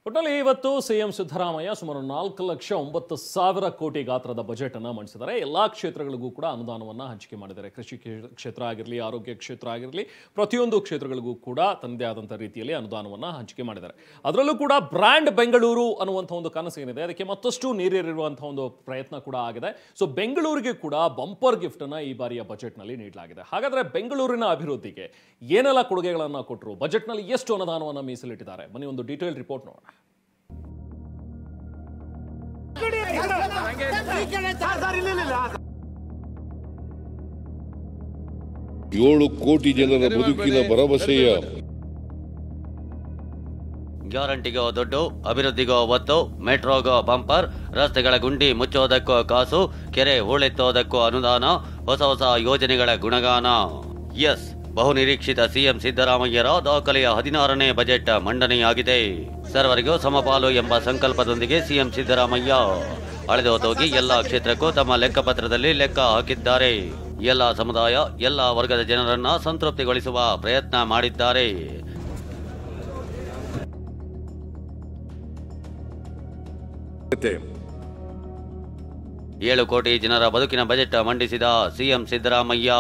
ಒಟ್ಟಿನಲ್ಲಿ ಇವತ್ತು ಸಿಎಂ ಸಿದ್ದರಾಮಯ್ಯ ಸುಮಾರು 4,09,000 ಕೋಟಿ ಗಾತ್ರದ ಬಜೆಟ್ ಅನ್ನು ಮಂಡಿಸಿದ್ದಾರೆ. ಎಲ್ಲಾ ಕ್ಷೇತ್ರಗಳಿಗೂ ಕೂಡ ಅನುದಾನವನ್ನು ಹಂಚಿಕೆ ಮಾಡಿದ್ದಾರೆ. ಕೃಷಿ ಕ್ಷೇತ್ರ ಆಗಿರಲಿ, ಆರೋಗ್ಯ ಕ್ಷೇತ್ರ ಆಗಿರಲಿ, ಪ್ರತಿಯೊಂದು ಕ್ಷೇತ್ರಗಳಿಗೂ ಕೂಡ ತನ್ನದೇ ಆದಂಥ ರೀತಿಯಲ್ಲಿ ಅನುದಾನವನ್ನು ಹಂಚಿಕೆ ಮಾಡಿದ್ದಾರೆ. ಅದರಲ್ಲೂ ಕೂಡ ಬ್ರ್ಯಾಂಡ್ ಬೆಂಗಳೂರು ಅನ್ನುವಂಥ ಒಂದು ಕನಸು ಏನಿದೆ, ಅದಕ್ಕೆ ಮತ್ತಷ್ಟು ನೀರೇರಿರುವಂಥ ಒಂದು ಪ್ರಯತ್ನ ಕೂಡ ಆಗಿದೆ. ಸೊ ಬೆಂಗಳೂರಿಗೆ ಕೂಡ ಬಂಪರ್ ಗಿಫ್ಟ್ ಅನ್ನು ಈ ಬಾರಿಯ ಬಜೆಟ್ನಲ್ಲಿ ನೀಡಲಾಗಿದೆ. ಹಾಗಾದ್ರೆ ಬೆಂಗಳೂರಿನ ಅಭಿವೃದ್ಧಿಗೆ ಏನೆಲ್ಲ ಕೊಡುಗೆಗಳನ್ನು ಕೊಟ್ಟರು, ಬಜೆಟ್ನಲ್ಲಿ ಎಷ್ಟು ಅನುದಾನವನ್ನು ಮೀಸಲಿಟ್ಟಿದ್ದಾರೆ, ಬನ್ನಿ ಒಂದು ಡೀಟೇಲ್ ರಿಪೋರ್ಟ್ ನೋಡೋಣ. 7 ಕೋಟಿ ಜನರ ಬದುಕಿನ ಭರವಸೆಯ ಗ್ಯಾರಂಟಿಗೋ ದುಡ್ಡು, ಅಭಿವೃದ್ಧಿಗೋ ಒತ್ತು, ಮೆಟ್ರೋಗೋ ಬಂಪರ್, ರಸ್ತೆಗಳ ಗುಂಡಿ ಮುಚ್ಚೋದಕ್ಕೂ ಕಾಸು, ಕೆರೆ ಹೂಳೆತ್ತೋದಕ್ಕೂ ಅನುದಾನ, ಹೊಸ ಹೊಸ ಯೋಜನೆಗಳ ಗುಣಗಾನ. ಎಸ್, ಬಹುನಿರೀಕ್ಷಿತ ಸಿಎಂ ಸಿದ್ದರಾಮಯ್ಯರ ದಾಖಲೆಯ 16ನೇ ಬಜೆಟ್ ಮಂಡನೆಯಾಗಿದೆ. ಸರ್ವರಿಗೂ ಸಮಪಾಲು ಎಂಬ ಸಂಕಲ್ಪದೊಂದಿಗೆ ಸಿಎಂ ಸಿದ್ದರಾಮಯ್ಯ ಅಳೆದೋಗಿ ಎಲ್ಲ ಕ್ಷೇತ್ರಕ್ಕೂ ತಮ್ಮ ಲೆಕ್ಕಪತ್ರದಲ್ಲಿ ಲೆಕ್ಕ ಹಾಕಿದ್ದಾರೆ. ಎಲ್ಲ ಸಮುದಾಯ, ಎಲ್ಲ ವರ್ಗದ ಜನರನ್ನ ಸಂತೃಪ್ತಿಗೊಳಿಸುವ ಪ್ರಯತ್ನ ಮಾಡಿದ್ದಾರೆ. ಏಳು ಕೋಟಿ ಜನರ ಬದುಕಿನ ಬಜೆಟ್ ಮಂಡಿಸಿದ ಸಿಎಂ ಸಿದ್ದರಾಮಯ್ಯ.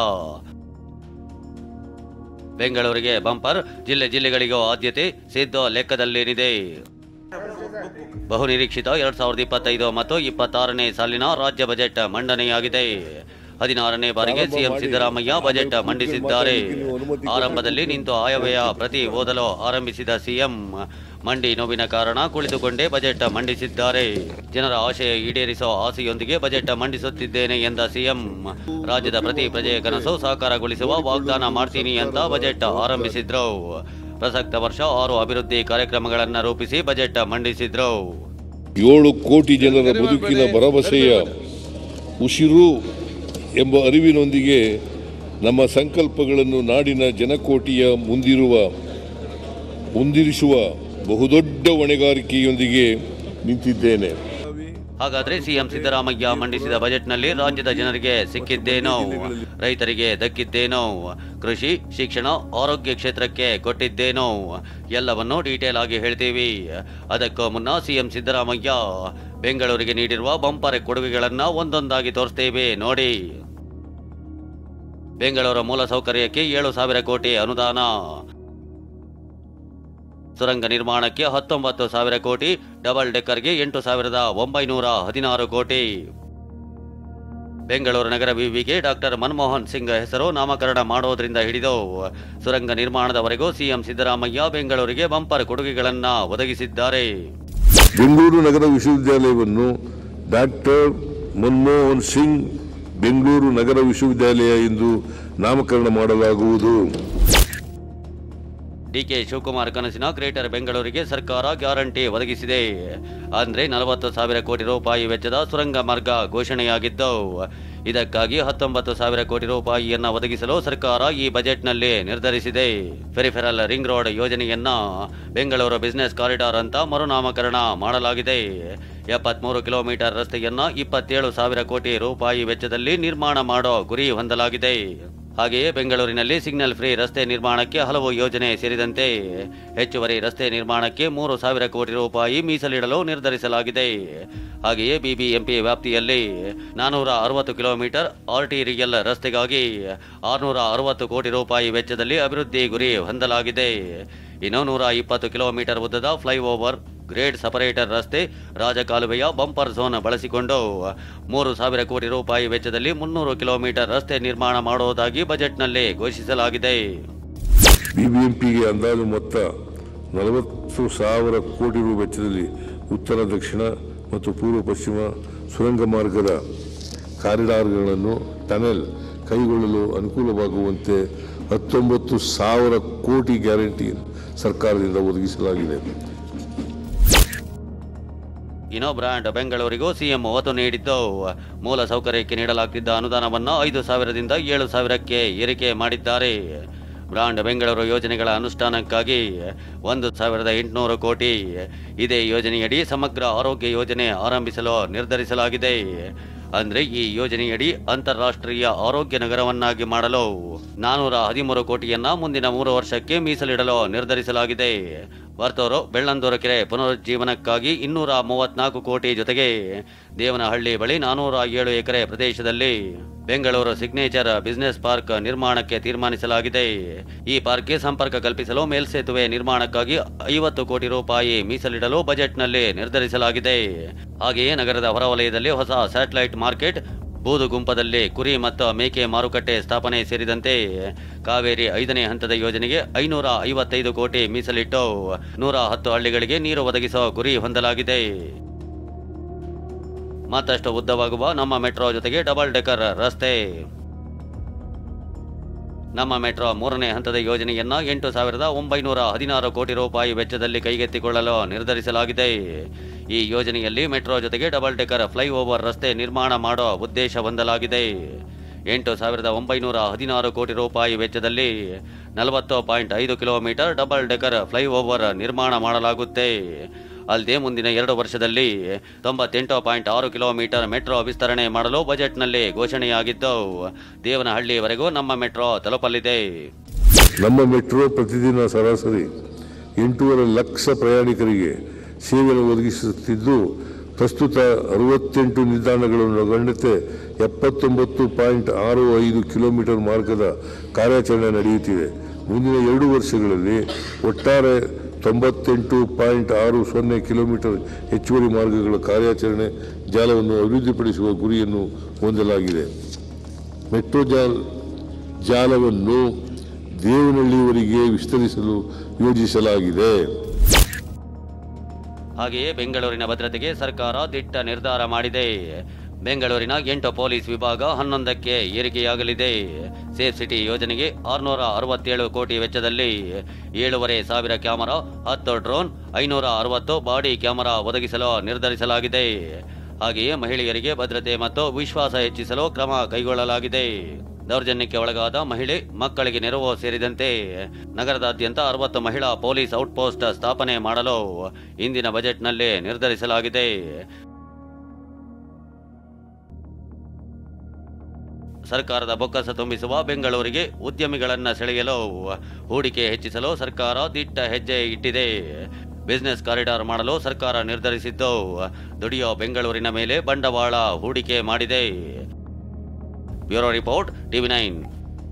ಬೆಂಗಳೂರಿಗೆ ಬಂಪರ್, ಜಿಲ್ಲೆಗಳಿಗೂ ಆದ್ಯತೆ, ಸಿದ್ದು ಲೆಕ್ಕದಲ್ಲೇನಿದೆ. ಬಹುನಿರೀಕ್ಷಿತ 2025 ಮತ್ತು 26ನೇ ಸಾಲಿನ ರಾಜ್ಯ ಬಜೆಟ್ ಮಂಡನೆಯಾಗಿದೆ. 16ನೇ ಬಾರಿಗೆ ಸಿಎಂ ಸಿದ್ದರಾಮಯ್ಯ ಬಜೆಟ್ ಮಂಡಿಸಿದ್ದಾರೆ. ಆರಂಭದಲ್ಲಿ ನಿಂತು ಆಯವ್ಯಯ ಪ್ರತಿ ಓದಲು ಆರಂಭಿಸಿದ ಸಿಎಂ ಮಂಡಿ ನೋವಿನ ಕಾರಣ ಕುಳಿತುಕೊಂಡೇ ಬಜೆಟ್ ಮಂಡಿಸಿದ್ದಾರೆ. ಜನರ ಆಶಯ ಈಡೇರಿಸೋ ಆಸೆಯೊಂದಿಗೆ ಬಜೆಟ್ ಮಂಡಿಸುತ್ತಿದ್ದೇನೆ ಎಂದ ಸಿಎಂ ರಾಜ್ಯದ ಪ್ರತಿ ಪ್ರಜೆಯ ಕನಸು ಸಾಕಾರಗೊಳಿಸುವ ವಾಗ್ದಾನ ಮಾಡ್ತೀನಿ ಅಂತ ಬಜೆಟ್ ಆರಂಭಿಸಿದ್ರು. ಪ್ರಸಕ್ತ ವರ್ಷ 6 ಅಭಿವೃದ್ಧಿ ಕಾರ್ಯಕ್ರಮಗಳನ್ನು ರೂಪಿಸಿ ಬಜೆಟ್ ಮಂಡಿಸಿದ್ರು. 7 ಕೋಟಿ ಜನರ ಬದುಕಿನ ಭರವಸೆಯ ಉಸಿರು ಎಂಬ ಅರಿವಿನೊಂದಿಗೆ ನಮ್ಮ ಸಂಕಲ್ಪಗಳನ್ನು ನಾಡಿನ ಜನಕೋಟಿಯ ಮುಂದಿರಿಸುವ ಬಹುದೊಡ್ಡ ಹೊಣೆಗಾರಿಕೆಯೊಂದಿಗೆ ನಿಂತಿದ್ದೇನೆ. ಹಾಗಾದ್ರೆ ಸಿಎಂ ಸಿದ್ದರಾಮಯ್ಯ ಮಂಡಿಸಿದ ಬಜೆಟ್ನಲ್ಲಿ ರಾಜ್ಯದ ಜನರಿಗೆ ಸಿಕ್ಕಿದ್ದೇನೋ, ರೈತರಿಗೆ ದಕ್ಕಿದ್ದೇನೋ, ಕೃಷಿ, ಶಿಕ್ಷಣ, ಆರೋಗ್ಯ ಕ್ಷೇತ್ರಕ್ಕೆ ಕೊಟ್ಟಿದ್ದೇನೋ, ಎಲ್ಲವನ್ನೂ ಡೀಟೇಲ್ ಆಗಿ ಹೇಳ್ತೀವಿ. ಅದಕ್ಕೂ ಮುನ್ನ ಸಿಎಂ ಸಿದ್ದರಾಮಯ್ಯ ಬೆಂಗಳೂರಿಗೆ ನೀಡಿರುವ ಬಂಪರ್ ಕೊಡುಗೆಗಳನ್ನ ಒಂದೊಂದಾಗಿ ತೋರಿಸ್ತೇವೆ ನೋಡಿ. ಬೆಂಗಳೂರು ಮೂಲಸೌಕರ್ಯಕ್ಕೆ 7,000 ಕೋಟಿ ಅನುದಾನ, ಸುರಂಗ ನಿರ್ಮಾಣಕ್ಕೆ 19,000 ಕೋಟಿ, ಡಬಲ್ ಡೆಕ್ಕರ್ಗೆ 8,916 ಕೋಟಿ. ಬೆಂಗಳೂರು ನಗರ ವಿವಿಗೆ ಡಾಕ್ಟರ್ ಮನಮೋಹನ್ ಸಿಂಗ್ ಹೆಸರು ನಾಮಕರಣ ಮಾಡೋದ್ರಿಂದ ಹಿಡಿದು ಸುರಂಗ ನಿರ್ಮಾಣದವರೆಗೂ ಸಿಎಂ ಸಿದ್ದರಾಮಯ್ಯ ಬೆಂಗಳೂರಿಗೆ ಬಂಪರ್ ಕೊಡುಗೆಗಳನ್ನ ಒದಗಿಸಿದ್ದಾರೆ. ಬೆಂಗಳೂರು ನಗರ ವಿಶ್ವವಿದ್ಯಾಲಯವನ್ನು ಡಾಕ್ಟರ್ ಮನಮೋಹನ್ ಸಿಂಗ್ ಬೆಂಗಳೂರು ನಗರ ವಿಶ್ವವಿದ್ಯಾಲಯ ಎಂದು ನಾಮಕರಣ ಮಾಡಲಾಗುವುದು. ಡಿಕೆ ಶಿವಕುಮಾರ್ ಕನಸಿನ ಗ್ರೇಟರ್ ಬೆಂಗಳೂರಿಗೆ ಸರ್ಕಾರ ಗ್ಯಾರಂಟಿ ಒದಗಿಸಿದೆ. ಅಂದ್ರೆ 40,000 ಕೋಟಿ ರೂಪಾಯಿ ವೆಚ್ಚದ ಸುರಂಗ ಮಾರ್ಗ ಘೋಷಣೆಯಾಗಿದ್ದು, ಇದಕ್ಕಾಗಿ 19,000 ಕೋಟಿ ರೂಪಾಯಿಯನ್ನ ಒದಗಿಸಲು ಸರ್ಕಾರ ಈ ಬಜೆಟ್ನಲ್ಲಿ ನಿರ್ಧರಿಸಿದೆ. ಪೆರಿಫೆರಲ್ ರಿಂಗ್ ರೋಡ್ ಯೋಜನೆಯನ್ನ ಬೆಂಗಳೂರು ಬಿಸಿನೆಸ್ ಕಾರಿಡಾರ್ ಅಂತ ಮರುನಾಮಕರಣ ಮಾಡಲಾಗಿದೆ. 73 ಕಿಲೋಮೀಟರ್ ರಸ್ತೆಯನ್ನ 27,000 ಕೋಟಿ ರೂಪಾಯಿ ವೆಚ್ಚದಲ್ಲಿ ನಿರ್ಮಾಣ ಮಾಡೋ ಗುರಿ ಹೊಂದಲಾಗಿದೆ. ಹಾಗೆಯೇ ಬೆಂಗಳೂರಿನಲ್ಲಿ ಸಿಗ್ನಲ್ ಫ್ರೀ ರಸ್ತೆ ನಿರ್ಮಾಣಕ್ಕೆ ಹಲವು ಯೋಜನೆ ಸೇರಿದಂತೆ ಹೆಚ್ಚುವರಿ ರಸ್ತೆ ನಿರ್ಮಾಣಕ್ಕೆ 3,000 ಕೋಟಿ ರೂಪಾಯಿ ಮೀಸಲಿಡಲು ನಿರ್ಧರಿಸಲಾಗಿದೆ. ಹಾಗೆಯೇ ಬಿಬಿಎಂಪಿ ವ್ಯಾಪ್ತಿಯಲ್ಲಿ 460 ಕಿಲೋಮೀಟರ್ ಆರ್ಟಿರಿಯಲ್ ರಸ್ತೆಗಾಗಿ 660 ಕೋಟಿ ರೂಪಾಯಿ ವೆಚ್ಚದಲ್ಲಿ ಅಭಿವೃದ್ಧಿ ಗುರಿ ಹೊಂದಲಾಗಿದೆ. ಇನ್ನು 120 ಕಿಲೋಮೀಟರ್ ಉದ್ದದ ಫ್ಲೈಓವರ್, ಗ್ರೇಡ್ ಸಪರೇಟರ್ ರಸ್ತೆ, ರಾಜಕಾಲುವೆಯ ಬಂಪರ್ ಝೋನ್ ಬಳಸಿಕೊಂಡು 3,000 ಕೋಟಿ ರೂಪಾಯಿ ವೆಚ್ಚದಲ್ಲಿ 300 ಕಿಲೋಮೀಟರ್ ರಸ್ತೆ ನಿರ್ಮಾಣ ಮಾಡುವುದಾಗಿ ಬಜೆಟ್ನಲ್ಲಿ ಘೋಷಿಸಲಾಗಿದೆ. ಬಿಬಿಎಂಪಿಗೆ ಅಂದಾಜು ಮೊತ್ತ 40,000 ಕೋಟಿ ರು ವೆಚ್ಚದಲ್ಲಿ ಉತ್ತರ, ದಕ್ಷಿಣ ಮತ್ತು ಪೂರ್ವ ಪಶ್ಚಿಮ ಸುರಂಗ ಮಾರ್ಗದ ಕಾರಿಡಾರ್ಗಳನ್ನು ಟನೆಲ್ ಕೈಗೊಳ್ಳಲು ಅನುಕೂಲವಾಗುವಂತೆ 19,000 ಕೋಟಿ ಗ್ಯಾರಂಟಿ ಸರ್ಕಾರದಿಂದ ಒದಗಿಸಲಾಗಿದೆ. ಇನ್ನು ಬ್ರ್ಯಾಂಡ್ ಬೆಂಗಳೂರಿಗೂ ಸಿಎಂ ಒತ್ತು ನೀಡಿದ್ದು, ಮೂಲ ಸೌಕರ್ಯಕ್ಕೆ ನೀಡಲಾಗ್ತಿದ್ದ ಅನುದಾನವನ್ನು 5,000ದಿಂದ 7,000ಕ್ಕೆ ಏರಿಕೆ ಮಾಡಿದ್ದಾರೆ. ಬ್ರಾಂಡ್ ಬೆಂಗಳೂರು ಯೋಜನೆಗಳ ಅನುಷ್ಠಾನಕ್ಕಾಗಿ 1,800 ಕೋಟಿ. ಇದೇ ಯೋಜನೆಯಡಿ ಸಮಗ್ರ ಆರೋಗ್ಯ ಯೋಜನೆ ಆರಂಭಿಸಲು ನಿರ್ಧರಿಸಲಾಗಿದೆ. ಅಂದ್ರೆ ಈ ಯೋಜನೆಯಡಿ ಅಂತಾರಾಷ್ಟ್ರೀಯ ಆರೋಗ್ಯ ನಗರವನ್ನಾಗಿ ಮಾಡಲು 413 ಕೋಟಿಯನ್ನ ಮುಂದಿನ 3 ವರ್ಷಕ್ಕೆ ಮೀಸಲಿಡಲು ನಿರ್ಧರಿಸಲಾಗಿದೆ. ವರ್ತೂರು ಬೆಳ್ಳಂದೂರು ಕೆರೆ ಪುನರುಜ್ಜೀವನಕ್ಕಾಗಿ 234 ಕೋಟಿ ಜೊತೆಗೆ ದೇವನಹಳ್ಳಿ ಬಳಿ 407 ಎಕರೆ ಪ್ರದೇಶದಲ್ಲಿ ಬೆಂಗಳೂರು ಸಿಗ್ನೇಚರ್ ಬಿಸಿನೆಸ್ ಪಾರ್ಕ್ ನಿರ್ಮಾಣಕ್ಕೆ ತೀರ್ಮಾನಿಸಲಾಗಿದೆ. ಈ ಪಾರ್ಕ್ಗೆ ಸಂಪರ್ಕ ಕಲ್ಪಿಸಲು ಮೇಲ್ಸೇತುವೆ ನಿರ್ಮಾಣಕ್ಕಾಗಿ 50 ಕೋಟಿ ರೂಪಾಯಿ ಮೀಸಲಿಡಲು ಬಜೆಟ್ನಲ್ಲಿ ನಿರ್ಧರಿಸಲಾಗಿದೆ. ಹಾಗೆಯೇ ನಗರದ ಹೊರವಲಯದಲ್ಲಿ ಹೊಸ ಸ್ಯಾಟಲೈಟ್ ಮಾರ್ಕೆಟ್, ಬೂದುಗುಂಪದಲ್ಲಿ ಕುರಿ ಮತ್ತು ಮೇಕೆ ಮಾರುಕಟ್ಟೆ ಸ್ಥಾಪನೆ ಸೇರಿದಂತೆ ಕಾವೇರಿ 5ನೇ ಹಂತದ ಯೋಜನೆಗೆ 555 ಕೋಟಿ ಮೀಸಲಿಟ್ಟು 110 ಹಳ್ಳಿಗಳಿಗೆ ನೀರು ಒದಗಿಸುವ ಗುರಿ ಹೊಂದಲಾಗಿದೆ. ಮತ್ತಷ್ಟು ಉದ್ದವಾಗುವ ನಮ್ಮ ಮೆಟ್ರೋ ಜೊತೆಗೆ ಡಬಲ್ ಡೆಕರ್ ರಸ್ತೆ. ನಮ್ಮ ಮೆಟ್ರೋ 3ನೇ ಹಂತದ ಯೋಜನೆಯನ್ನ 8,916 ಕೋಟಿ ರೂಪಾಯಿ ವೆಚ್ಚದಲ್ಲಿ ಕೈಗೆತ್ತಿಕೊಳ್ಳಲು ನಿರ್ಧರಿಸಲಾಗಿದೆ. ಈ ಯೋಜನೆಯಲ್ಲಿ ಮೆಟ್ರೋ ಜೊತೆಗೆ ಡಬಲ್ ಡೆಕರ್ ಫ್ಲೈಓವರ್ ರಸ್ತೆ ನಿರ್ಮಾಣ ಮಾಡುವ ಉದ್ದೇಶ ಹೊಂದಲಾಗಿದೆ. 8,916 ಕೋಟಿ ರೂಪಾಯಿ ವೆಚ್ಚದಲ್ಲಿ 40.5 ಕಿಲೋಮೀಟರ್ ಡಬಲ್ ಡೆಕರ್ ಫ್ಲೈಓವರ್ ನಿರ್ಮಾಣ ಮಾಡಲಾಗುತ್ತೆ. ಅಲ್ಲದೆ ಮುಂದಿನ 2 ವರ್ಷದಲ್ಲಿ 98.6 ಕಿಲೋಮೀಟರ್ ಮೆಟ್ರೋ ವಿಸ್ತರಣೆ ಮಾಡಲು ಬಜೆಟ್ನಲ್ಲಿ ಘೋಷಣೆಯಾಗಿದ್ದು, ದೇವನಹಳ್ಳಿವರೆಗೂ ನಮ್ಮ ಮೆಟ್ರೋ ತಲುಪಲಿದೆ. ನಮ್ಮ ಮೆಟ್ರೋ ಪ್ರತಿದಿನ ಸರಾಸರಿ 8.5 ಲಕ್ಷ ಪ್ರಯಾಣಿಕರಿಗೆ ಸೇವೆ ಒದಗಿಸುತ್ತಿದ್ದು, ಪ್ರಸ್ತುತ 68 ನಿಲ್ದಾಣಗಳನ್ನು ಒಳಗೊಂಡಂತೆ 79.65 ಕಿಲೋಮೀಟರ್ ಮಾರ್ಗದ ಕಾರ್ಯಾಚರಣೆ ನಡೆಯುತ್ತಿದೆ. ಮುಂದಿನ 2 ವರ್ಷಗಳಲ್ಲಿ ಒಟ್ಟಾರೆ 98.60 ಕಿಲೋಮೀಟರ್ ಹೆಚ್ಚುವರಿ ಮಾರ್ಗಗಳ ಕಾರ್ಯಾಚರಣೆ ಜಾಲವನ್ನು ಅಭಿವೃದ್ಧಿಪಡಿಸುವ ಗುರಿಯನ್ನು ಹೊಂದಲಾಗಿದೆ. ಮೆಟ್ರೋ ಜಾಲವನ್ನು ದೇವನಹಳ್ಳಿಯವರೆಗೆ ವಿಸ್ತರಿಸಲು ಯೋಜಿಸಲಾಗಿದೆ. ಹಾಗೆಯೇ ಬೆಂಗಳೂರಿನ ಭದ್ರತೆಗೆ ಸರ್ಕಾರ ದಿಟ್ಟ ನಿರ್ಧಾರ ಮಾಡಿದೆ. ಬೆಂಗಳೂರಿನ 8 ಪೊಲೀಸ್ ವಿಭಾಗ 11ಕ್ಕೆ ಏರಿಕೆಯಾಗಲಿದೆ. ಸೇಫ್ ಸಿಟಿ ಯೋಜನೆಗೆ 667 ಕೋಟಿ ವೆಚ್ಚದಲ್ಲಿ 7,500 ಕ್ಯಾಮೆರಾ, 10 ಡ್ರೋನ್, 560 ಬಾಡಿ ಕ್ಯಾಮೆರಾ ಒದಗಿಸಲು ನಿರ್ಧರಿಸಲಾಗಿದೆ. ಹಾಗೆಯೇ ಮಹಿಳೆಯರಿಗೆ ಭದ್ರತೆ ಮತ್ತು ವಿಶ್ವಾಸ ಹೆಚ್ಚಿಸಲು ಕ್ರಮ ಕೈಗೊಳ್ಳಲಾಗಿದೆ. ದೌರ್ಜನ್ಯಕ್ಕೆ ಒಳಗಾದ ಮಹಿಳೆ, ಮಕ್ಕಳಿಗೆ ನೆರವು ಸೇರಿದಂತೆ ನಗರದಾದ್ಯಂತ 60 ಮಹಿಳಾ ಪೊಲೀಸ್ ಔಟ್ಪೋಸ್ಟ್ ಸ್ಥಾಪನೆ ಮಾಡಲು ಇಂದಿನ ಬಜೆಟ್ನಲ್ಲಿ ನಿರ್ಧರಿಸಲಾಗಿದೆ. ಸರ್ಕಾರದ ಬೊಕ್ಕಸ ತುಂಬಿಸುವ ಬೆಂಗಳೂರಿಗೆ ಉದ್ಯಮಿಗಳನ್ನು ಸೆಳೆಯಲು ಹೂಡಿಕೆ ಹೆಚ್ಚಿಸಲು ಸರ್ಕಾರ ದಿಟ್ಟ ಹೆಜ್ಜೆ ಇಟ್ಟಿದೆ. ಬಿಸಿನೆಸ್ ಕಾರಿಡಾರ್ ಮಾಡಲು ಸರ್ಕಾರ ನಿರ್ಧರಿಸಿದ್ದು, ದುಡಿಯೋ ಬೆಂಗಳೂರಿನ ಮೇಲೆ ಬಂಡವಾಳ ಹೂಡಿಕೆ ಮಾಡಿದೆ. Bureau report, TV9.